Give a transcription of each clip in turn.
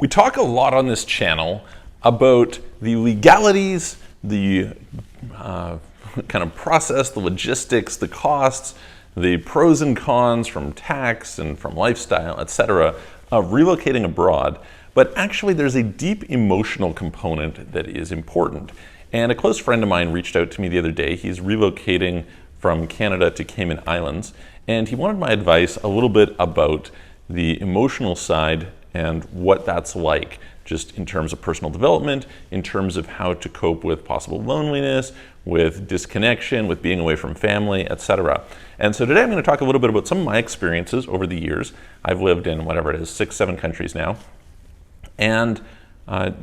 We talk a lot on this channel about the legalities, the kind of process, the logistics, the costs, the pros and cons from tax and from lifestyle, etc., of relocating abroad. But actually there's a deep emotional component that is important. And a close friend of mine reached out to me the other day. He's relocating from Canada to Cayman Islands, and he wanted my advice a little bit about the emotional side and what that's like, just in terms of personal development, in terms of how to cope with possible loneliness, with disconnection, with being away from family, etc. And so today I'm going to talk a little bit about some of my experiences over the years. I've lived in whatever it is, 6-7 countries now, and kind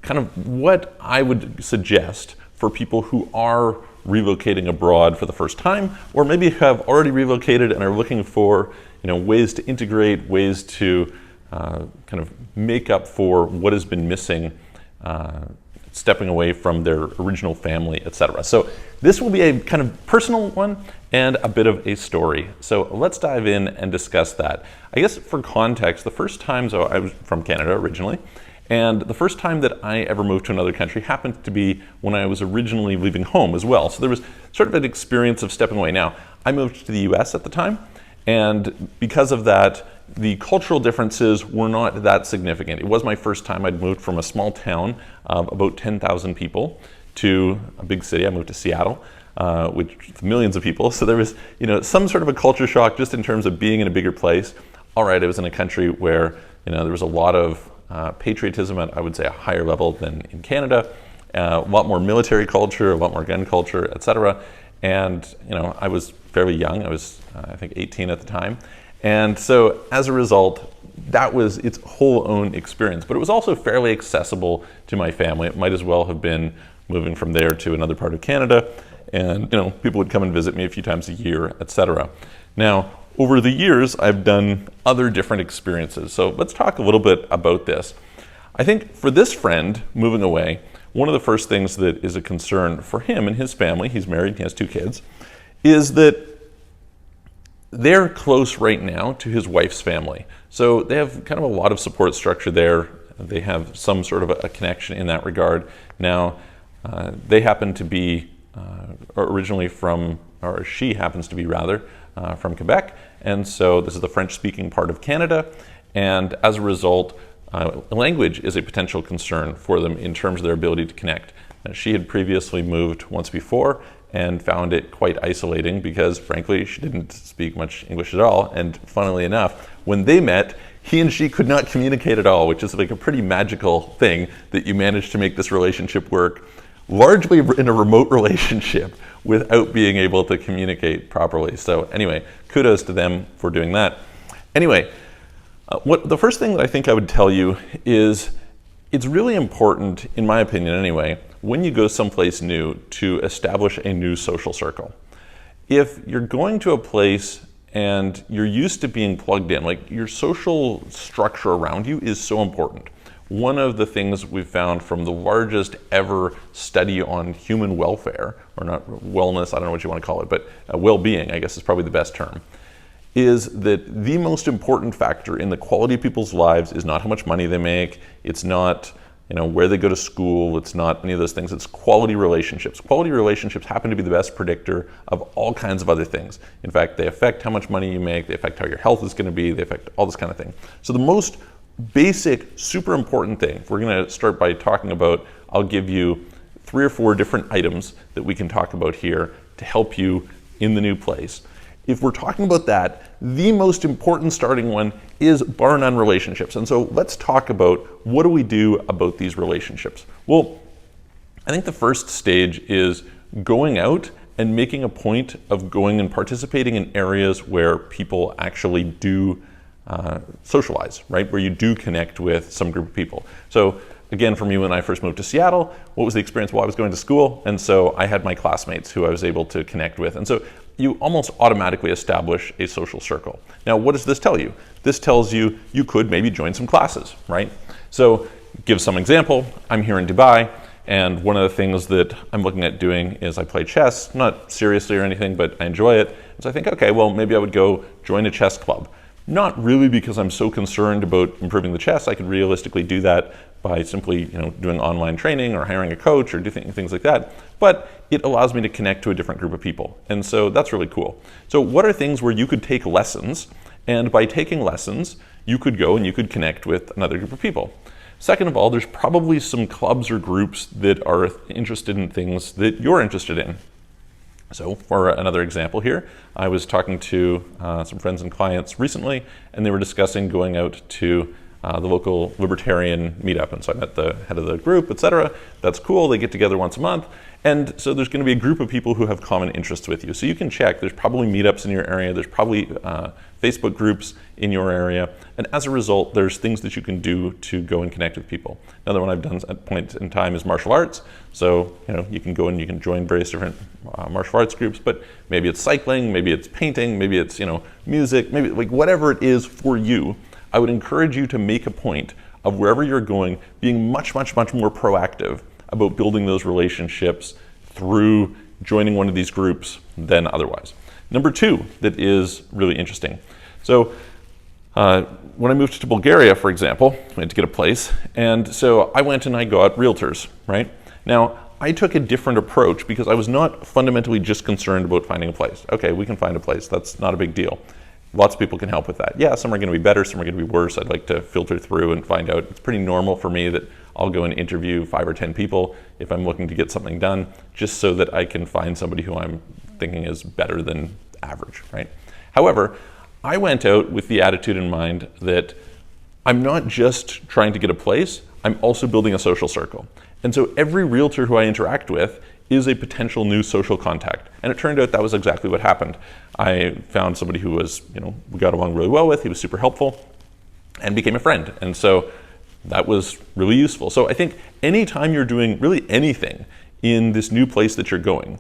of what I would suggest for people who are relocating abroad for the first time, or maybe have already relocated and are looking for ways to integrate, ways to kind of make up for what has been missing, stepping away from their original family, etc. So this will be a kind of personal one and a bit of a story. So let's dive in and discuss that. I guess for context, the first time, so I was from Canada originally, and the first time that I ever moved to another country happened to be when I was originally leaving home as well. So there was sort of an experience of stepping away. Now, I moved to the US at the time, and because of that, the cultural differences were not that significant. It was my first time. I'd moved from a small town of about 10,000 people to a big city. I moved to Seattle, which with millions of people. So there was some sort of a culture shock just in terms of being in a bigger place. All right, I was in a country where there was a lot of patriotism at, I would say, a higher level than in Canada, a lot more military culture, a lot more gun culture, etc. And I was fairly young. I was I think 18 at the time. And so as a result, that was its whole own experience. But it was also fairly accessible to my family. It might as well have been moving from there to another part of Canada. And people would come and visit me a few times a year, etc. Now, over the years, I've done other different experiences. So let's talk a little bit about this. I think for this friend moving away, one of the first things that is a concern for him and his family, he's married, he has 2 kids, is that they're close right now to his wife's family. So they have kind of a lot of support structure there. They have some sort of a connection in that regard. Now, they happen to be originally from, or she happens to be rather, from Quebec. And so this is the French-speaking part of Canada. And as a result, language is a potential concern for them in terms of their ability to connect. She had previously moved once before and found it quite isolating because, frankly, she didn't speak much English at all. And funnily enough, when they met, he and she could not communicate at all, which is like a pretty magical thing that you manage to make this relationship work largely in a remote relationship without being able to communicate properly. So anyway, kudos to them for doing that. Anyway, the first thing that I think I would tell you is it's really important, in my opinion anyway, when you go someplace new to establish a new social circle. If you're going to a place and you're used to being plugged in, like your social structure around you is so important. One of the things we've found from the largest ever study on human welfare, or not wellness, I don't know what you want to call it, but well-being, I guess is probably the best term, is that the most important factor in the quality of people's lives is not how much money they make, it's not where they go to school, it's not any of those things, it's quality relationships. Quality relationships happen to be the best predictor of all kinds of other things. In fact, they affect how much money you make, they affect how your health is going to be, they affect all this kind of thing. So the most basic, super important thing, we're going to start by talking about, I'll give you 3 or 4 different items that we can talk about here to help you in the new place. If we're talking about that, the most important starting one is bar none relationships. And so let's talk about what do we do about these relationships. Well, I think the first stage is going out and making a point of going and participating in areas where people actually do socialize, right? Where you do connect with some group of people. So again, for me, when I first moved to Seattle, what was the experience? Well, I was going to school, and so I had my classmates who I was able to connect with. And so you almost automatically establish a social circle. Now, what does this tell you? This tells you you could maybe join some classes, right? So give some example. I'm here in Dubai, and one of the things that I'm looking at doing is I play chess, not seriously or anything, but I enjoy it. So I think, okay, well, maybe I would go join a chess club. Not really because I'm so concerned about improving the chess. I could realistically do that by simply doing online training or hiring a coach or doing things like that. But it allows me to connect to a different group of people. And so that's really cool. So what are things where you could take lessons, and by taking lessons, you could go and you could connect with another group of people? Second of all, there's probably some clubs or groups that are interested in things that you're interested in. So for another example here, I was talking to some friends and clients recently, and they were discussing going out to the local libertarian meetup. And so I met the head of the group, etc. That's cool. They get together once a month. And so there's going to be a group of people who have common interests with you. So you can check. There's probably meetups in your area. There's probably Facebook groups in your area. And as a result, there's things that you can do to go and connect with people. Another one I've done at point in time is martial arts. So you can go and you can join various different martial arts groups, but maybe it's cycling, maybe it's painting, maybe it's music, maybe like whatever it is for you. I would encourage you to make a point of wherever you're going, being much, much, much more proactive about building those relationships through joining one of these groups than otherwise. Number two that is really interesting. So when I moved to Bulgaria, for example, I had to get a place. And so I went and I got realtors, right? Now, I took a different approach because I was not fundamentally just concerned about finding a place. Okay, we can find a place. That's not a big deal. Lots of people can help with that. Yeah, some are going to be better, some are going to be worse. I'd like to filter through and find out. It's pretty normal for me that I'll go and interview 5 or 10 people if I'm looking to get something done, just so that I can find somebody who I'm thinking is better than average, right? However, I went out with the attitude in mind that I'm not just trying to get a place, I'm also building a social circle. And so every realtor who I interact with is a potential new social contact. And it turned out that was exactly what happened. I found somebody who was, we got along really well with, he was super helpful, and became a friend. And so that was really useful. So I think anytime you're doing really anything in this new place that you're going,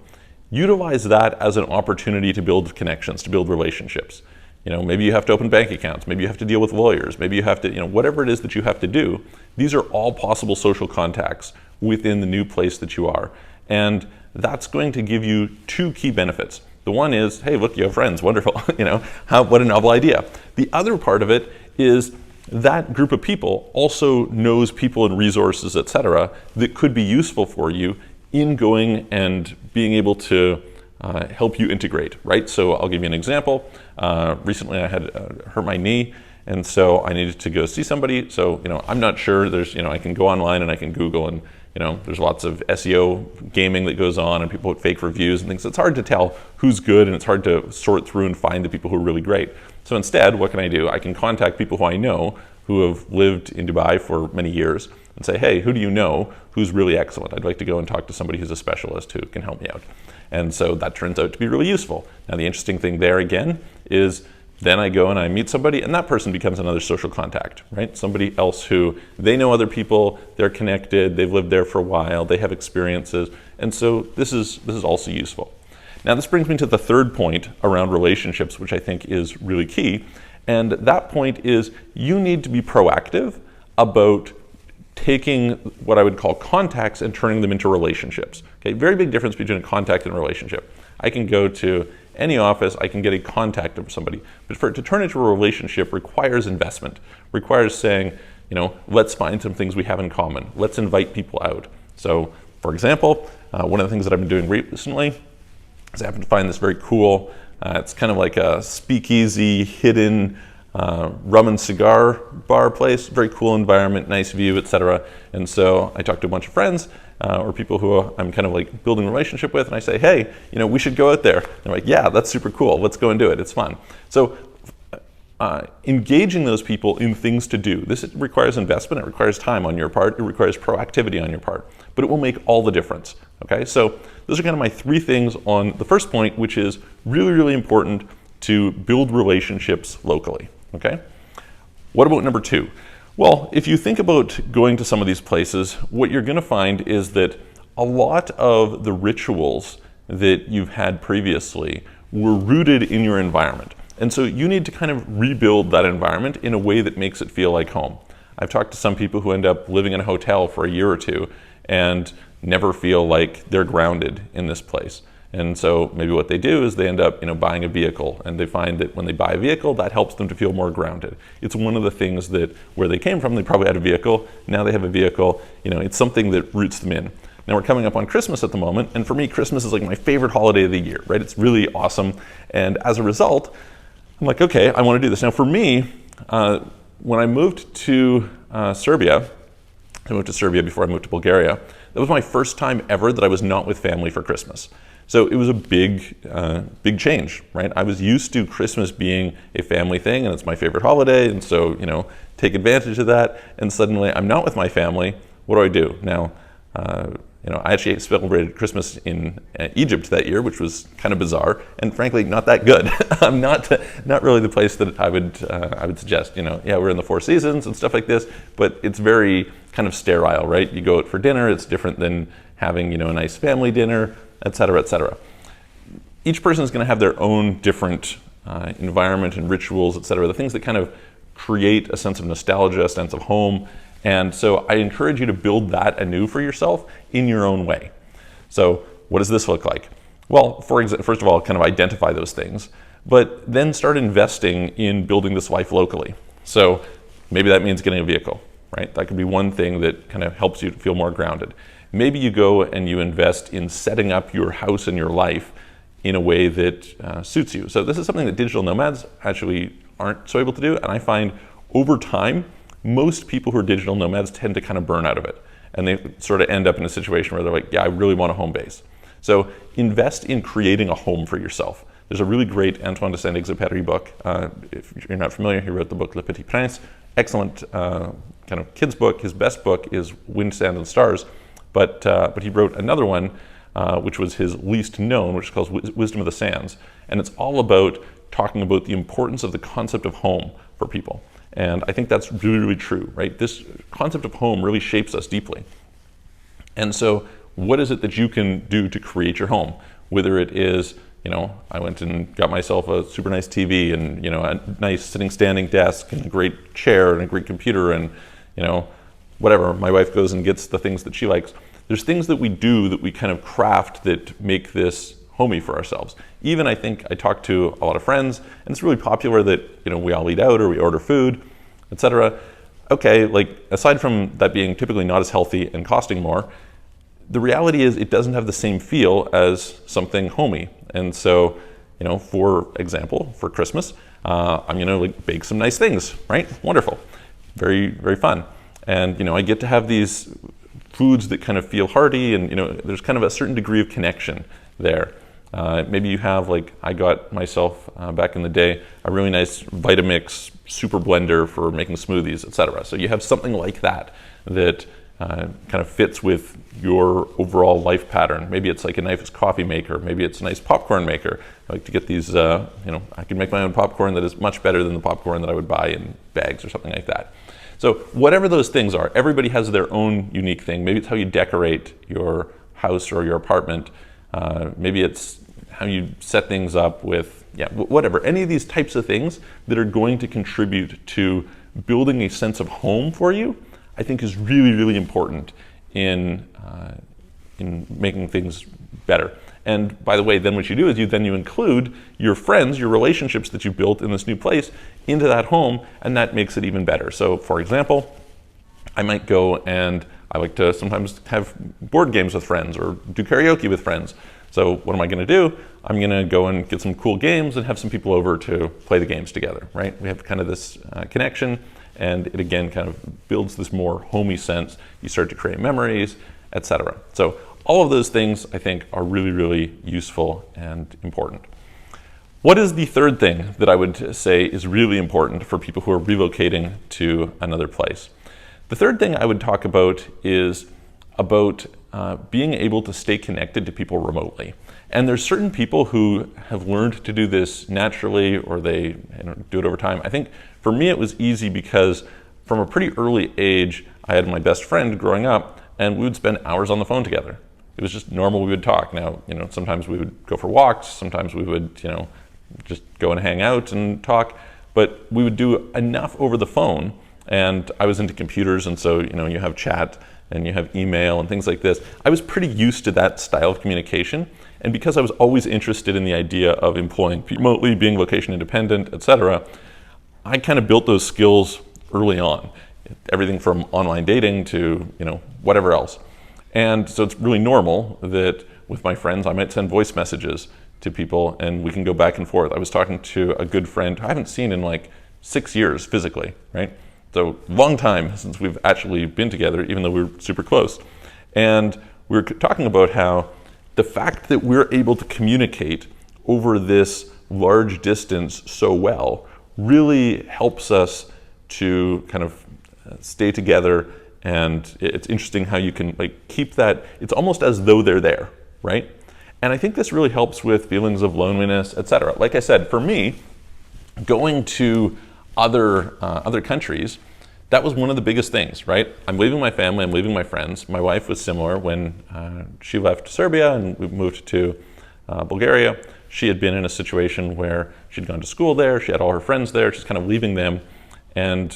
utilize that as an opportunity to build connections, to build relationships. Maybe you have to open bank accounts, maybe you have to deal with lawyers, maybe you have to, whatever it is that you have to do, these are all possible social contacts within the new place that you are. And that's going to give you 2 key benefits. The one is, hey, look, you have friends, wonderful, what a novel idea. The other part of it is that group of people also knows people and resources, etc., that could be useful for you in going and being able to help you integrate, right? So I'll give you an example. Recently I had hurt my knee, and so I needed to go see somebody. So, I'm not sure. There's, I can go online and I can Google, and there's lots of SEO gaming that goes on, and people put fake reviews and things. It's hard to tell who's good, and it's hard to sort through and find the people who are really great. So instead, what can I do? I can contact people who I know who have lived in Dubai for many years and say, hey, who do you know who's really excellent? I'd like to go and talk to somebody who's a specialist who can help me out. And so that turns out to be really useful. Now, the interesting thing there again is then I go and I meet somebody, and that person becomes another social contact, right? Somebody else who, they know other people, they're connected, they've lived there for a while, they have experiences, and so this is also useful. Now, this brings me to the third point around relationships, which I think is really key, and that point is you need to be proactive about taking what I would call contacts and turning them into relationships. Okay, very big difference between a contact and a relationship. I can go to any office, I can get a contact of somebody, but for it to turn into a relationship requires investment, requires saying, let's find some things we have in common. Let's invite people out. So, for example, one of the things that I've been doing recently is I happen to find this very cool, it's kind of like a speakeasy, hidden rum and cigar bar place, very cool environment, nice view, etc. And so I talked to a bunch of friends or people who I'm kind of like building a relationship with, and I say, hey, we should go out there. And they're like, yeah, that's super cool. Let's go and do it. It's fun. So engaging those people in things to do, this requires investment, it requires time on your part, it requires proactivity on your part, but it will make all the difference. Okay, so those are kind of my 3 things on the first point, which is really, really important to build relationships locally. Okay, what about number 2? Well, if you think about going to some of these places, what you're going to find is that a lot of the rituals that you've had previously were rooted in your environment. And so you need to kind of rebuild that environment in a way that makes it feel like home. I've talked to some people who end up living in a hotel for a year or 2 and never feel like they're grounded in this place. And so maybe what they do is they end up, buying a vehicle, and they find that when they buy a vehicle, that helps them to feel more grounded. It's one of the things that where they came from, they probably had a vehicle. Now they have a vehicle. It's something that roots them in. Now we're coming up on Christmas at the moment, and for me, Christmas is like my favorite holiday of the year, right? It's really awesome. And as a result, I'm like, okay, I want to do this. Now for me, when I moved to Serbia, I moved to Serbia before I moved to Bulgaria. That was my first time ever that I was not with family for Christmas. So it was a big change, right? I was used to Christmas being a family thing, and it's my favorite holiday, and so, take advantage of that. And suddenly I'm not with my family. What do I do? Now, I actually celebrated Christmas in Egypt that year, which was kind of bizarre, and frankly, not that good. I'm not really the place that I would suggest. Yeah, we're in the Four Seasons and stuff like this, but it's very kind of sterile, right? You go out for dinner. It's different than having, a nice family dinner, et cetera, et cetera. Each person is going to have their own different environment and rituals, et cetera, the things that kind of create a sense of nostalgia, a sense of home. And so I encourage you to build that anew for yourself in your own way. So what does this look like? Well, first of all, kind of identify those things, but then start investing in building this life locally. So maybe that means getting a vehicle, right? That could be one thing that kind of helps you to feel more grounded. Maybe you go and you invest in setting up your house and your life in a way that suits you. So this is something that digital nomads actually aren't so able to do. And I find over time, most people who are digital nomads tend to kind of burn out of it. And they sort of end up in a situation where they're like, yeah, I really want a home base. So invest in creating a home for yourself. There's a really great Antoine de Saint-Exupéry book. If you're not familiar, he wrote the book Le Petit Prince. Excellent kind of kid's book. His best book is Wind, Sand, and Stars. But he wrote another one, which was his least known, which is called Wisdom of the Sands. And it's all about talking about the importance of the concept of home for people. And I think that's really, really true, right? This concept of home really shapes us deeply. And so what is it that you can do to create your home? Whether it is, I went and got myself a super nice TV and, a nice standing desk and a great chair and a great computer and, whatever. My wife goes and gets the things that she likes. There's things that we do that we kind of craft that make this homey for ourselves. Even I think I talk to a lot of friends, and it's really popular that we all eat out or we order food, etc. Okay, like aside from that being typically not as healthy and costing more, the reality is it doesn't have the same feel as something homey. And so, for example, for Christmas, I'm gonna bake some nice things, right? Wonderful, very, very fun. And I get to have these foods that kind of feel hearty, and there's kind of a certain degree of connection there. Maybe you have, I got myself back in the day, a really nice Vitamix super blender for making smoothies, etc. So you have something like that that kind of fits with your overall life pattern. Maybe it's like a nice coffee maker. Maybe it's a nice popcorn maker. I like to get these, I can make my own popcorn that is much better than the popcorn that I would buy in bags or something like that. So whatever those things are, everybody has their own unique thing. Maybe it's how you decorate your house or your apartment. Maybe it's how you set things up with, whatever. Any of these types of things that are going to contribute to building a sense of home for you, I think is really, really important in making things better. And by the way, then what you do is you include your friends, your relationships that you built in this new place into that home, and that makes it even better. So for example, I might go and I like to sometimes have board games with friends or do karaoke with friends. So what am I going to do? I'm going to go and get some cool games and have some people over to play the games together, right? We have kind of this connection, and it again kind of builds this more homey sense. You start to create memories, etc. So all of those things I think are really, really useful and important. What is the third thing that I would say is really important for people who are relocating to another place? The third thing I would talk about is about being able to stay connected to people remotely. And there's certain people who have learned to do this naturally, or they do it over time. I think for me it was easy because from a pretty early age, I had my best friend growing up, and we would spend hours on the phone together. It was just normal, we would talk. Now, sometimes we would go for walks, sometimes we would, just go and hang out and talk, but we would do enough over the phone. And I was into computers, and so, you have chat and you have email and things like this. I was pretty used to that style of communication. And because I was always interested in the idea of employing people remotely, being location independent, etc., I kind of built those skills early on. Everything from online dating to, whatever else. And so it's really normal that with my friends, I might send voice messages to people and we can go back and forth. I was talking to a good friend who I haven't seen in like 6 years physically, right? So long time since we've actually been together, even though we're super close. And we were talking about how the fact that we're able to communicate over this large distance so well really helps us to kind of stay together. And it's interesting how you can keep that, it's almost as though they're there, right? And I think this really helps with feelings of loneliness, etc. Like I said, for me, going to other countries, that was one of the biggest things, right? I'm leaving my family, I'm leaving my friends. My wife was similar when she left Serbia and we moved to Bulgaria. She had been in a situation where she'd gone to school there, she had all her friends there, she's kind of leaving them, and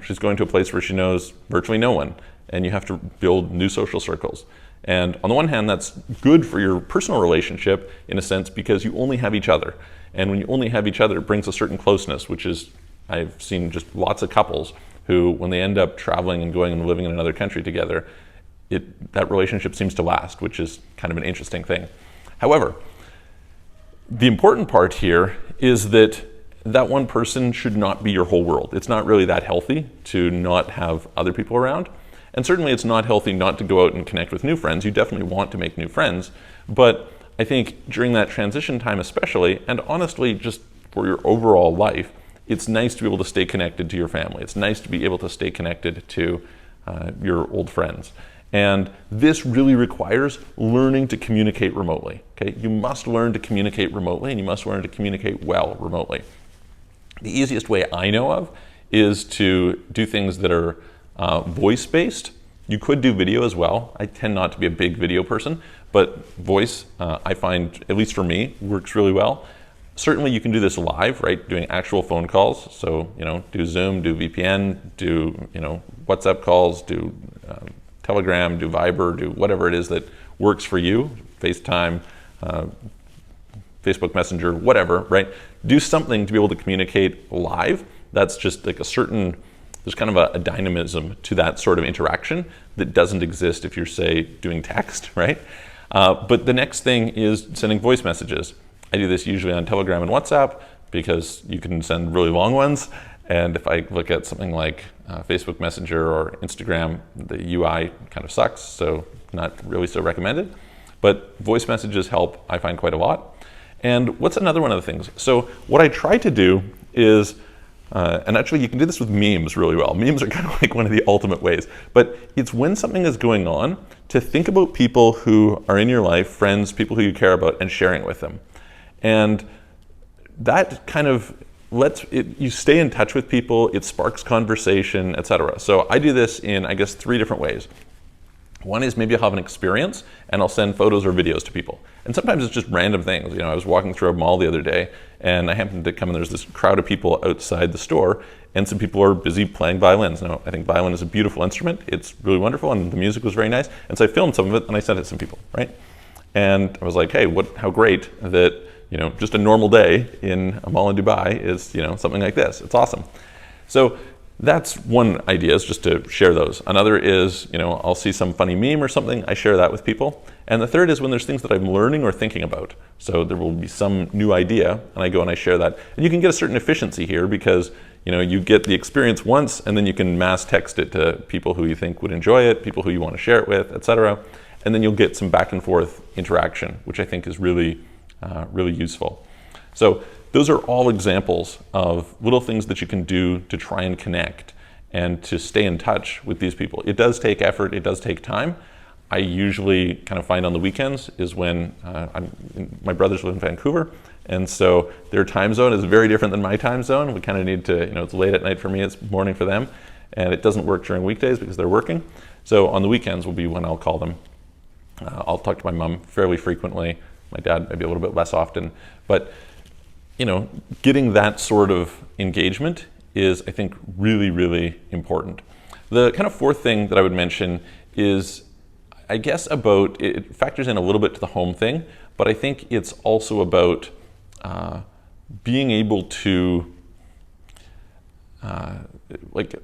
she's going to a place where she knows virtually no one, and you have to build new social circles. And on the one hand, that's good for your personal relationship in a sense because you only have each other. And when you only have each other, it brings a certain closeness, which is, I've seen just lots of couples who, when they end up traveling and going and living in another country together, that relationship seems to last, which is kind of an interesting thing. However, the important part here is that one person should not be your whole world. It's not really that healthy to not have other people around. And certainly it's not healthy not to go out and connect with new friends. You definitely want to make new friends. But I think during that transition time especially, and honestly just for your overall life, it's nice to be able to stay connected to your family. It's nice to be able to stay connected to your old friends. And this really requires learning to communicate remotely. Okay? You must learn to communicate remotely, and you must learn to communicate well remotely. The easiest way I know of is to do things that are voice-based. You could do video as well. I tend not to be a big video person, but voice, I find, at least for me, works really well. Certainly you can do this live, right? Doing actual phone calls. So, do Zoom, do VPN, do, WhatsApp calls, do Telegram, do Viber, do whatever it is that works for you, FaceTime, Facebook Messenger, whatever, right? Do something to be able to communicate live. That's just like there's kind of a dynamism to that sort of interaction that doesn't exist if you're, say, doing text, right? But the next thing is sending voice messages. I do this usually on Telegram and WhatsApp because you can send really long ones. And if I look at something like Facebook Messenger or Instagram, the UI kind of sucks, so not really so recommended. But voice messages help, I find, quite a lot. And what's another one of the things? So what I try to do is, and actually you can do this with memes really well. Memes are kind of like one of the ultimate ways. But it's when something is going on to think about people who are in your life, friends, people who you care about, and sharing it with them. And that kind of you stay in touch with people, it sparks conversation, etc. So I do this in, I guess, 3 different ways. One is maybe I'll have an experience and I'll send photos or videos to people. And sometimes it's just random things. I was walking through a mall the other day and I happened to come and there's this crowd of people outside the store and some people are busy playing violins. Now, I think violin is a beautiful instrument. It's really wonderful and the music was very nice. And so I filmed some of it and I sent it to some people, right? And I was like, hey, how great that, just a normal day in a mall in Dubai is, something like this. It's awesome. So that's one idea, is just to share those. Another is, I'll see some funny meme or something, I share that with people. And the third is when there's things that I'm learning or thinking about. So there will be some new idea and I go and I share that. And you can get a certain efficiency here because, you get the experience once and then you can mass text it to people who you think would enjoy it, people who you want to share it with, etc. And then you'll get some back and forth interaction, which I think is really useful. So those are all examples of little things that you can do to try and connect and to stay in touch with these people. It does take effort, it does take time. I usually kind of find on the weekends is when my brothers live in Vancouver, and so their time zone is very different than my time zone. We kind of need to, it's late at night for me, it's morning for them, and it doesn't work during weekdays because they're working. So on the weekends will be when I'll call them. I'll talk to my mom fairly frequently. My dad maybe a little bit less often, but getting that sort of engagement is, I think, really, really important. The kind of fourth thing that I would mention is, I guess, it factors in a little bit to the home thing, but I think it's also about being able to like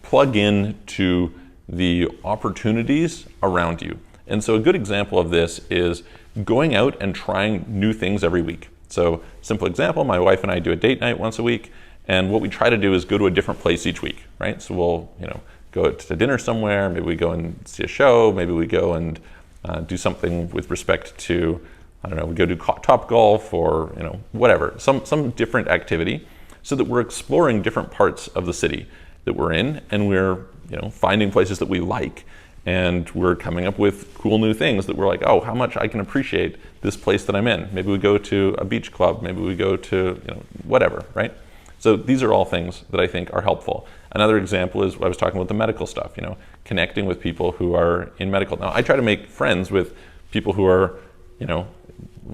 plug in to the opportunities around you. And so a good example of this is going out and trying new things every week. So simple example, my wife and I do a date night once a week, and what we try to do is go to a different place each week, right? So we'll, go to dinner somewhere, maybe we go and see a show, maybe we go and do something with respect to, I don't know, we go do Top Golf or, whatever, some different activity, so that we're exploring different parts of the city that we're in, and we're, finding places that we like, and we're coming up with cool new things that we're like, oh, how much I can appreciate this place that I'm in. Maybe we go to a beach club, maybe we go to, whatever, right? So these are all things that I think are helpful. Another example is I was talking about the medical stuff, connecting with people who are in medical. Now, I try to make friends with people who are,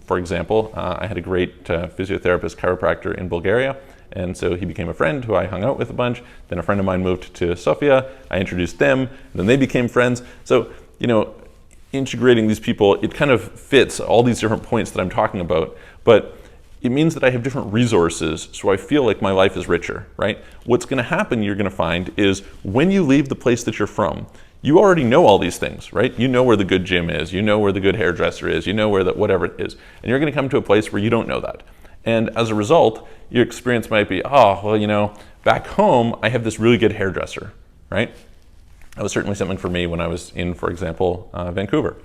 for example, I had a great physiotherapist chiropractor in Bulgaria, and so he became a friend who I hung out with a bunch. Then a friend of mine moved to Sofia. I introduced them, and then they became friends. So, integrating these people, it kind of fits all these different points that I'm talking about, but it means that I have different resources, so I feel like my life is richer, right? What's going to happen, you're going to find, is when you leave the place that you're from, you already know all these things, right? You know where the good gym is, you know where the good hairdresser is, you know where that whatever it is, and you're going to come to a place where you don't know that. And as a result, your experience might be, back home, I have this really good hairdresser, right? That was certainly something for me when I was in, for example, Vancouver.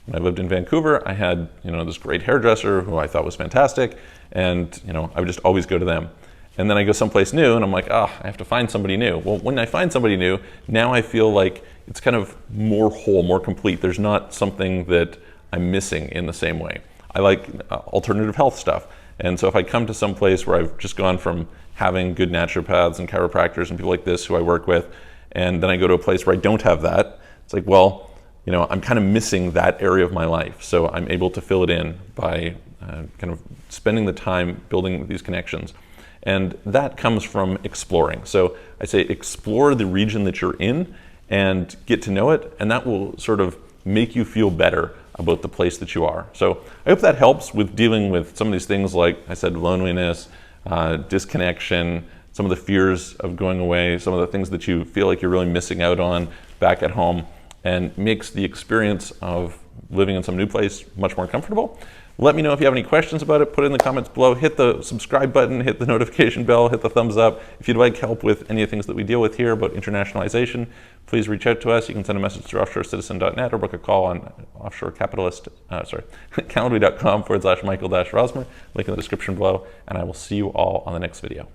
When I lived in Vancouver, I had, this great hairdresser who I thought was fantastic, and, I would just always go to them. And then I go someplace new, and I'm like, I have to find somebody new. Well, when I find somebody new, now I feel like it's kind of more whole, more complete. There's not something that I'm missing in the same way. I like alternative health stuff. And so if I come to some place where I've just gone from having good naturopaths and chiropractors and people like this who I work with, and then I go to a place where I don't have that, it's like, well, I'm kind of missing that area of my life. So I'm able to fill it in by kind of spending the time building these connections. And that comes from exploring. So I say explore the region that you're in and get to know it, and that will sort of make you feel better about the place that you are. So I hope that helps with dealing with some of these things, like I said, loneliness, disconnection, some of the fears of going away, some of the things that you feel like you're really missing out on back at home, and makes the experience of living in some new place much more comfortable. Let me know if you have any questions about it. Put it in the comments below. Hit the subscribe button, hit the notification bell, hit the thumbs up. If you'd like help with any of the things that we deal with here about internationalization, please reach out to us. You can send a message through offshorecitizen.net or book a call on Calendly.com/Michael-Rosmer. Link in the description below, and I will see you all on the next video.